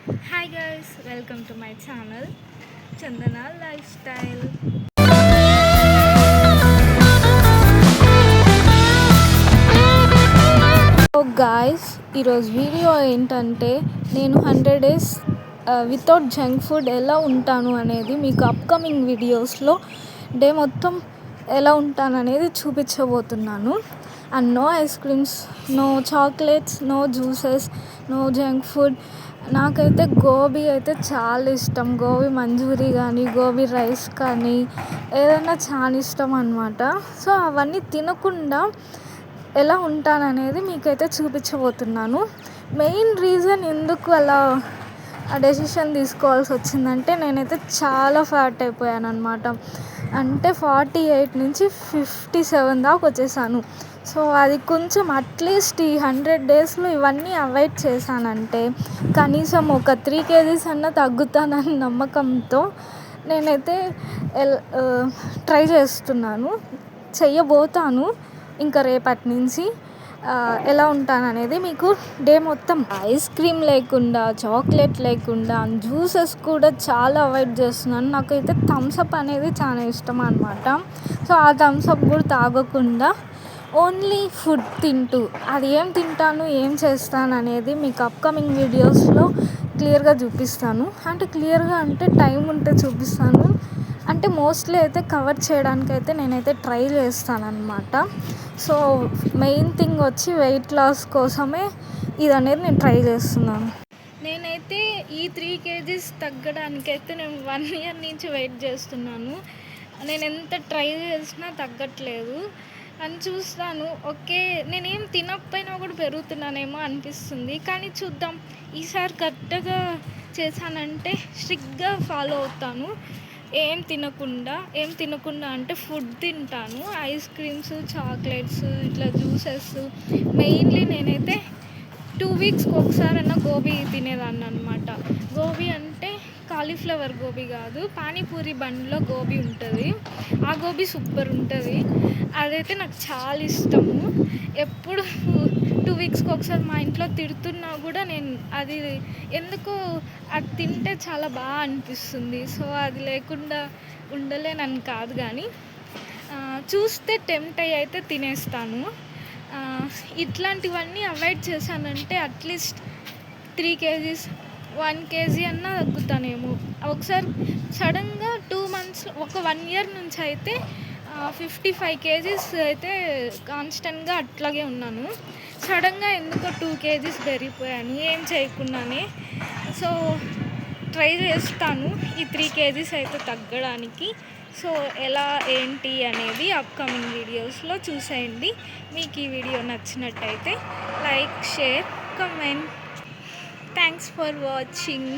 Hi guys, welcome to my channel Chandana Lifestyle. So guys ఈరోజు video ఏంటంటే నేను 100 days without junk food ఎలా ఉంటాను అనేది మీకు అప్కమింగ్ వీడియోస్లో డే మొత్తం ఎలా ఉంటాను అనేది చూపించబోతున్నాను. And no ice creams, no chocolates, no juices, no junk food. నాకైతే గోబీ అయితే చాలా ఇష్టం. గోబీ మంచూరి కానీ, గోబీ రైస్ కానీ ఏదైనా చాలా ఇష్టం అన్నమాట. సో అవన్నీ తినకుండా ఎలా ఉంటాననేది మీకైతే చూపించబోతున్నాను. మెయిన్ రీజన్ ఎందుకు అలా ఆ డెసిషన్ తీసుకోవాల్సి వచ్చిందంటే నేనైతే చాలా ఫ్యాట్ అయిపోయాను అనమాట. అంటే 48 నుంచి 57 దాకా వచ్చేసాను. సో అది కొంచెం అట్లీస్ట్ ఈ 100 daysలో ఇవన్నీ అవాయిడ్ చేశానంటే కనీసం ఒక 3 kgs అన్న తగ్గుతానని నమ్మకంతో నేనైతే ట్రై చేస్తున్నాను, చెయ్యబోతాను. ఇంకా రేపటి నుంచి ఎలా ఉంటాననేది మీకు డే మొత్తం ఐస్ క్రీమ్ లేకుండా, చాక్లెట్ లేకుండా, జ్యూసెస్ కూడా చాలా అవాయిడ్ చేస్తున్నాను. నాకైతే థమ్స్అప్ అనేది చాలా ఇష్టం అన్నమాట. సో ఆ థమ్స్అప్ కూడా తాగకుండా ఓన్లీ ఫుడ్ తింటూ అది ఏం తింటాను, ఏం చేస్తాను అనేది మీకు అప్కమింగ్ వీడియోస్లో క్లియర్గా చూపిస్తాను. అంటే క్లియర్గా అంటే టైం ఉంటే చూపిస్తాను. అంటే మోస్ట్లీ అయితే కవర్ చేయడానికి అయితే నేనైతే ట్రై చేస్తానన్నమాట. సో మెయిన్ థింగ్ వచ్చి వెయిట్ లాస్ కోసమే ఇది అనేది నేను ట్రై చేస్తున్నాను. నేనైతే ఈ 3 kgs తగ్గడానికైతే నేను 1 year నుంచి వెయిట్ చేస్తున్నాను. నేను ఎంత ట్రై చేసినా తగ్గట్లేదు అని చూస్తాను. ఓకే, నేనేం తినకపోయినా కూడా పెరుగుతున్నానేమో అనిపిస్తుంది. కానీ చూద్దాం, ఈసారి కరెక్ట్గా చేశానంటే స్ట్రిక్ట్గా ఫాలో అవుతాను. ఏం తినకుండా అంటే ఫుడ్ తింటాను. ఐస్ క్రీమ్స్, చాక్లెట్స్, ఇట్లా జ్యూసెస్. మెయిన్లీ నేనైతే 2 weeksకి ఒకసారైనా గోబీ తినేదాన్ని అనమాట. గోబీ అంటే కాలీఫ్లవర్ గోబీ కాదు, పానీపూరి బండిలో గోబీ ఉంటుంది. ఆ గోబీ సూపర్ ఉంటుంది. అదైతే నాకు చాలా ఇష్టము. ఎప్పుడు 2 weeksకి ఒకసారి మా ఇంట్లో తిడుతున్నా కూడా నేను అది ఎందుకో అది తింటే చాలా బాగా అనిపిస్తుంది. సో అది లేకుండా ఉండలేనని కాదు, కానీ చూస్తే టెంప్ట్ అయ్యి అయితే తినేస్తాను. ఇట్లాంటివన్నీ అవాయిడ్ చేశానంటే అట్లీస్ట్ 3 kgs, 1 kg అన్నా తగ్గుతానేమో. ఒకసారి సడన్గా 2 months, ఒక 1 year నుంచి అయితే 55 kgs అయితే కాన్స్టెంట్గా అట్లాగే ఉన్నాను. సడన్గా ఎందుకో 2 kgs పెరిగిపోయాను ఏం చేయకుండానే. సో ట్రై చేస్తాను ఈ 3 kgs అయితే తగ్గడానికి. సో ఎలా ఏంటి అనేది అప్కమింగ్ వీడియోస్లో చూసేయండి. మీకు ఈ వీడియో నచ్చినట్టయితే like, share, comment. Thanks for watching.